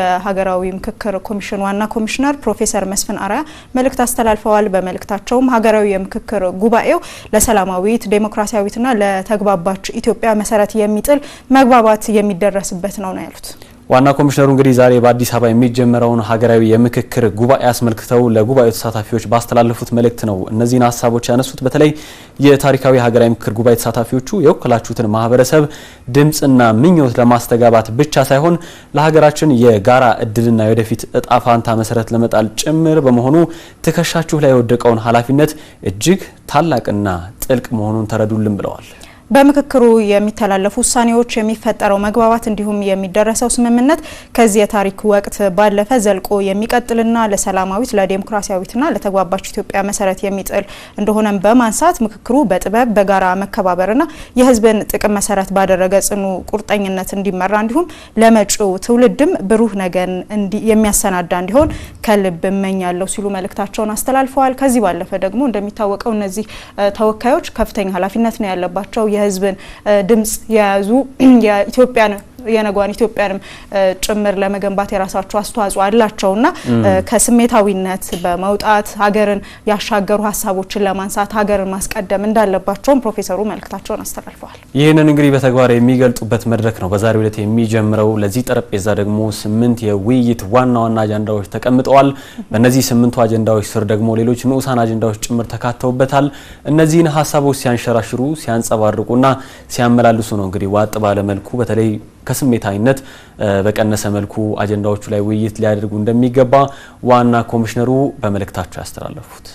የሀገራዊ ምክክር ኮሚሽን ዋና ኮሚሽነር ፕሮፌሰር መስፍን አርአያ መልእክት አስተላልፈዋል። በመልእክታቸውም ሀገራዊ የምክክር ጉባኤው ለሰላማዊት ዴሞክራሲያዊትና ለተግባባች ኢትዮጵያ መሰረት የሚጥል መግባባት የሚደረስበት ነው ያሉት። ዋና ኮሚሽነሩ እንግዲህ ዛሬ በአዲስ አበባ የሚጀመረውን ሀገራዊ የምክክር ጉባኤ አስመልክተው ለጉባኤው ተሳታፊዎች ባስተላለፉት መልእክት ነው እነዚህን ሀሳቦች ያነሱት። በተለይ የታሪካዊ ሀገራዊ ምክክር ጉባኤ ተሳታፊዎቹ የወከላችሁትን ማህበረሰብ ድምጽና ምኞት ለማስተጋባት ብቻ ሳይሆን ለሀገራችን የጋራ እድልና የወደፊት እጣ ፋንታ መሰረት ለመጣል ጭምር በመሆኑ ትከሻችሁ ላይ የወደቀውን ኃላፊነት እጅግ ታላቅና ጥልቅ መሆኑን ተረዱልን ብለዋል። በምክክሩ የሚተላለፉ ውሳኔዎች የሚፈጠረው መግባባት እንዲሁም የሚደረሰው ስምምነት ከዚህ የታሪክ ወቅት ባለፈ ዘልቆ የሚቀጥልና ለሰላማዊት ለዲሞክራሲያዊትና ለተግባባች ኢትዮጵያ መሰረት የሚጥል እንደሆነም በማንሳት ምክክሩ በጥበብ በጋራ መከባበርና የሕዝብን ጥቅም መሰረት ባደረገ ጽኑ ቁርጠኝነት እንዲመራ እንዲሁም ለመጪው ትውልድም ብሩህ ነገን የሚያሰናዳ እንዲሆን ከልብ እመኛለሁ ሲሉ መልእክታቸውን አስተላልፈዋል። ከዚህ ባለፈ ደግሞ እንደሚታወቀው እነዚህ ተወካዮች ከፍተኛ ኃላፊነት ነው ያለባቸው። የህዝብን ድምጽ የያዙ የኢትዮጵያን የነጓን ኢትዮጵያንም ጭምር ለመገንባት የራሳቸው አስተዋጽኦ አላቸውና ከስሜታዊነት በመውጣት ሀገርን ያሻገሩ ሀሳቦችን ለማንሳት ሀገርን ማስቀደም እንዳለባቸው ፕሮፌሰሩ መልእክታቸውን አስተላልፈዋል። ይህንን እንግዲህ በተግባር የሚገልጹበት መድረክ ነው በዛሬው ዕለት የሚጀምረው። ለዚህ ጠረጴዛ ደግሞ 8 የውይይት ዋና ዋና አጀንዳዎች ተቀምጠዋል። በእነዚህ 8ቱ አጀንዳዎች ስር ደግሞ ሌሎች ንዑሳን አጀንዳዎች ጭምር ተካተውበታል። እነዚህን ሀሳቦች ሲያንሸራሽሩ ሲያንጸባርቁና ሲያመላልሱ ነው እንግዲህ ዋጥ ባለ መልኩ በተለይ ከስሜታዊነት በቀነሰ መልኩ አጀንዳዎቹ ላይ ውይይት ሊያደርጉ እንደሚገባ ዋና ኮሚሽነሩ በመልእክታቸው ያስተላለፉት።